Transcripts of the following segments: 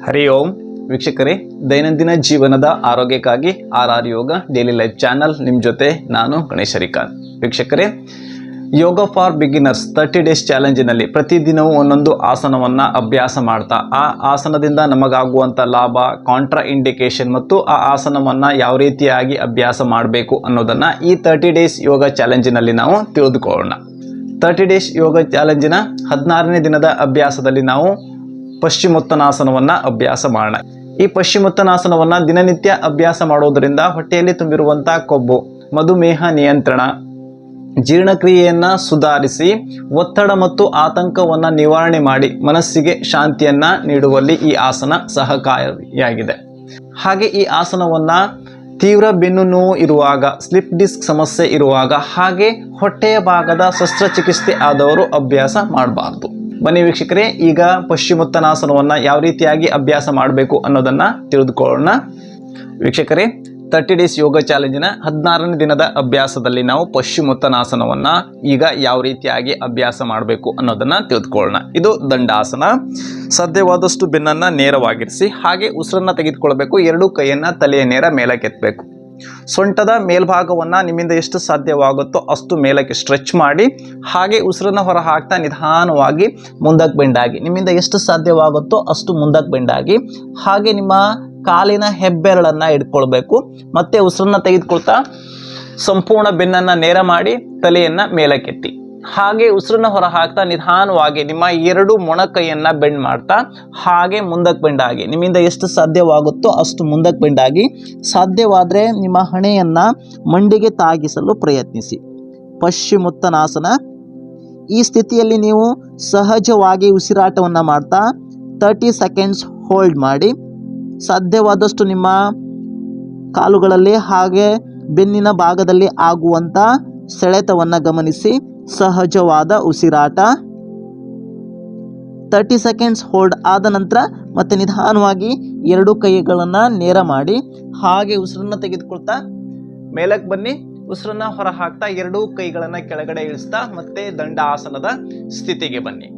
ಹರಿ ಓಂ ವೀಕ್ಷಕರೇ, ದೈನಂದಿನ ಜೀವನದ ಆರೋಗ್ಯಕ್ಕಾಗಿ ಆರ್ ಯೋಗ ಡೈಲಿ ಲೈಫ್ ಚಾನಲ್ ನಿಮ್ಮ ಜೊತೆ ನಾನು ಗಣೇಶ್ ಹರಿಕಾಂತ್. ವೀಕ್ಷಕರೇ, ಯೋಗ ಫಾರ್ ಬಿಗಿನರ್ಸ್ 30 ಡೇಸ್ ಚಾಲೆಂಜಿನಲ್ಲಿ ಪ್ರತಿದಿನವೂ ಒಂದೊಂದು ಆಸನವನ್ನು ಅಭ್ಯಾಸ ಮಾಡ್ತಾ ಆ ಆಸನದಿಂದ ನಮಗಾಗುವಂಥ ಲಾಭ, ಕಾಂಟ್ರಾ ಇಂಡಿಕೇಶನ್ ಮತ್ತು ಆ ಆಸನವನ್ನು ಯಾವ ರೀತಿಯಾಗಿ ಅಭ್ಯಾಸ ಮಾಡಬೇಕು ಅನ್ನೋದನ್ನು ಈ 30 ಡೇಸ್ ಯೋಗ ಚಾಲೆಂಜಿನಲ್ಲಿ ನಾವು ತಿಳಿದುಕೊಳ್ಳೋಣ. 30 ಡೇಸ್ ಯೋಗ ಚಾಲೆಂಜಿನ 16ನೇ ದಿನದ ಅಭ್ಯಾಸದಲ್ಲಿ ನಾವು ಪಶ್ಚಿಮೋತ್ತನಾಸನವನ್ನು ಅಭ್ಯಾಸ ಮಾಡೋಣ. ಈ ಪಶ್ಚಿಮೋತ್ತನಾಸನವನ್ನು ದಿನನಿತ್ಯ ಅಭ್ಯಾಸ ಮಾಡೋದರಿಂದ ಹೊಟ್ಟೆಯಲ್ಲಿ ತುಂಬಿರುವಂಥ ಕೊಬ್ಬು, ಮಧುಮೇಹ ನಿಯಂತ್ರಣ, ಜೀರ್ಣಕ್ರಿಯೆಯನ್ನು ಸುಧಾರಿಸಿ ಒತ್ತಡ ಮತ್ತು ಆತಂಕವನ್ನು ನಿವಾರಣೆ ಮಾಡಿ ಮನಸ್ಸಿಗೆ ಶಾಂತಿಯನ್ನು ನೀಡುವಲ್ಲಿ ಈ ಆಸನ ಸಹಕಾರಿಯಾಗಿದೆ. ಹಾಗೆ ಈ ಆಸನವನ್ನು ತೀವ್ರ ಬೆನ್ನು ನೋವು ಇರುವಾಗ, ಸ್ಲಿಪ್ ಡಿಸ್ಕ್ ಸಮಸ್ಯೆ ಇರುವಾಗ, ಹಾಗೆ ಹೊಟ್ಟೆಯ ಭಾಗದ ಶಸ್ತ್ರಚಿಕಿತ್ಸೆ ಆದವರು ಅಭ್ಯಾಸ ಮಾಡಬಾರ್ದು. ಬನ್ನಿ ವೀಕ್ಷಕರೇ, ಈಗ ಪಶ್ಚಿಮೋತ್ತನಾಸನವನ್ನು ಯಾವ ರೀತಿಯಾಗಿ ಅಭ್ಯಾಸ ಮಾಡಬೇಕು ಅನ್ನೋದನ್ನು ತಿಳಿದುಕೊಳ್ಳೋಣ. ವೀಕ್ಷಕರೇ, 30 ಡೇಸ್ ಯೋಗ ಚಾಲೆಂಜಿನ 16ನೇ ದಿನದ ಅಭ್ಯಾಸದಲ್ಲಿ ನಾವು ಪಶ್ಚಿಮೋತ್ತನಾಸನವನ್ನು ಈಗ ಯಾವ ರೀತಿಯಾಗಿ ಅಭ್ಯಾಸ ಮಾಡಬೇಕು ಅನ್ನೋದನ್ನು ತಿಳಿದುಕೊಳ್ಳೋಣ. ಇದು ದಂಡಾಸನ. ಸಾಧ್ಯವಾದಷ್ಟು ಬೆನ್ನನ್ನು ನೇರವಾಗಿರಿಸಿ ಹಾಗೆ ಉಸಿರನ್ನು ತೆಗೆದುಕೊಳ್ಬೇಕು. ಎರಡೂ ಕೈಯನ್ನು ತಲೆಯ ನೇರ ಮೇಲಕ್ಕೆತ್ತಬೇಕು. ಸೊಂಟದ ಮೇಲ್ಭಾಗವನ್ನು ನಿಮ್ಮಿಂದ ಎಷ್ಟು ಸಾಧ್ಯವಾಗುತ್ತೋ ಅಷ್ಟು ಮೇಲಕ್ಕೆ ಸ್ಟ್ರೆಚ್ ಮಾಡಿ ಹಾಗೆ ಉಸಿರನ್ನು ಹೊರ ಹಾಕ್ತಾ ನಿಧಾನವಾಗಿ ಮುಂದಕ್ಕೆ ಬೆಂಡಾಗಿ, ನಿಮ್ಮಿಂದ ಎಷ್ಟು ಸಾಧ್ಯವಾಗುತ್ತೋ ಅಷ್ಟು ಮುಂದಕ್ಕೆ ಬೆಂಡಾಗಿ ಹಾಗೆ ನಿಮ್ಮ ಕಾಲಿನ ಹೆಬ್ಬೆರಳನ್ನು ಇಟ್ಕೊಳ್ಬೇಕು. ಮತ್ತೆ ಉಸಿರನ್ನು ತೆಗೆದುಕೊಳ್ತಾ ಸಂಪೂರ್ಣ ಬೆನ್ನನ್ನು ನೇರ ಮಾಡಿ ತಲೆಯನ್ನು ಮೇಲಕ್ಕೆತ್ತಿ ಹಾಗೆ ಉಸಿರನ್ನು ಹೊರ ಹಾಕ್ತಾ ನಿಧಾನವಾಗಿ ನಿಮ್ಮ ಎರಡು ಮೊಣಕೈಯನ್ನು ಬೆಂಡ್ ಮಾಡ್ತಾ ಹಾಗೆ ಮುಂದಕ್ಕೆ ಬೆಂಡಾಗಿ, ನಿಮ್ಮಿಂದ ಎಷ್ಟು ಸಾಧ್ಯವಾಗುತ್ತೋ ಅಷ್ಟು ಮುಂದಕ್ಕೆ ಬೆಂಡಾಗಿ, ಸಾಧ್ಯವಾದರೆ ನಿಮ್ಮ ಹಣೆಯನ್ನು ಮಂಡಿಗೆ ತಾಗಿಸಲು ಪ್ರಯತ್ನಿಸಿ. ಪಶ್ಚಿಮೋತ್ತನಾಸನ. ಈ ಸ್ಥಿತಿಯಲ್ಲಿ ನೀವು ಸಹಜವಾಗಿ ಉಸಿರಾಟವನ್ನು ಮಾಡ್ತಾ 30 ಸೆಕೆಂಡ್ಸ್ ಹೋಲ್ಡ್ ಮಾಡಿ. ಸಾಧ್ಯವಾದಷ್ಟು ನಿಮ್ಮ ಕಾಲುಗಳಲ್ಲಿ ಹಾಗೆ ಬೆನ್ನಿನ ಭಾಗದಲ್ಲಿ ಆಗುವಂಥ ಸೆಳೆತವನ್ನು ಗಮನಿಸಿ ಸಹಜವಾದ ಉಸಿರಾಟ. 30 ಸೆಕೆಂಡ್ಸ್ ಹೋಲ್ಡ್ ಆದ ನಂತರ ಮತ್ತೆ ನಿಧಾನವಾಗಿ ಎರಡು ಕೈಗಳನ್ನು ನೇರ ಮಾಡಿ ಹಾಗೆ ಉಸಿರನ್ನು ತೆಗೆದುಕೊಳ್ತಾ ಮೇಲಕ್ಕೆ ಬನ್ನಿ. ಉಸಿರನ್ನು ಹೊರ ಹಾಕ್ತಾ ಎರಡೂ ಕೈಗಳನ್ನು ಕೆಳಗಡೆ ಇಳಿಸ್ತಾ ಮತ್ತೆ ದಂಡಾಸನದ ಸ್ಥಿತಿಗೆ ಬನ್ನಿ.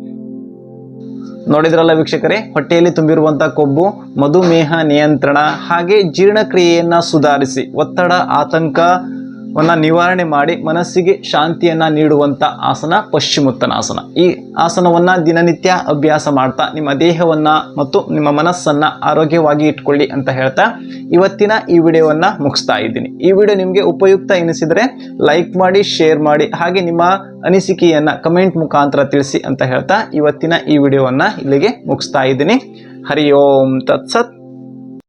ನೋಡಿದ್ರಲ್ಲ ವೀಕ್ಷಕರೇ, ಹೊಟ್ಟೆಯಲ್ಲಿ ತುಂಬಿರುವಂಥ ಕೊಬ್ಬು, ಮಧುಮೇಹ ನಿಯಂತ್ರಣ ಹಾಗೆ ಜೀರ್ಣಕ್ರಿಯೆಯನ್ನು ಸುಧಾರಿಸಿ ಒತ್ತಡ ಆತಂಕವನ್ನು ನಿವಾರಣೆ ಮಾಡಿ ಮನಸ್ಸಿಗೆ ಶಾಂತಿಯನ್ನು ನೀಡುವಂಥ ಆಸನ ಪಶ್ಚಿಮೋತ್ತನಾಸನ. ಈ ಆಸನವನ್ನು ದಿನನಿತ್ಯ ಅಭ್ಯಾಸ ಮಾಡ್ತಾ ನಿಮ್ಮ ದೇಹವನ್ನು ಮತ್ತು ನಿಮ್ಮ ಮನಸ್ಸನ್ನು ಆರೋಗ್ಯವಾಗಿ ಇಟ್ಕೊಳ್ಳಿ ಅಂತ ಹೇಳ್ತಾ ಇವತ್ತಿನ ಈ ವಿಡಿಯೋವನ್ನು ಮುಗಿಸ್ತಾ ಇದ್ದೀನಿ. ಈ ವಿಡಿಯೋ ನಿಮಗೆ ಉಪಯುಕ್ತ ಎನಿಸಿದರೆ ಲೈಕ್ ಮಾಡಿ, ಶೇರ್ ಮಾಡಿ ಹಾಗೆ ನಿಮ್ಮ ಅನಿಸಿಕೆಯನ್ನು ಕಮೆಂಟ್ ಮುಖಾಂತರ ತಿಳಿಸಿ ಅಂತ ಹೇಳ್ತಾ ಇವತ್ತಿನ ಈ ವಿಡಿಯೋವನ್ನು ಇಲ್ಲಿಗೆ ಮುಗಿಸ್ತಾ ಇದ್ದೀನಿ. ಹರಿ ಓಂ ತತ್ಸತ್.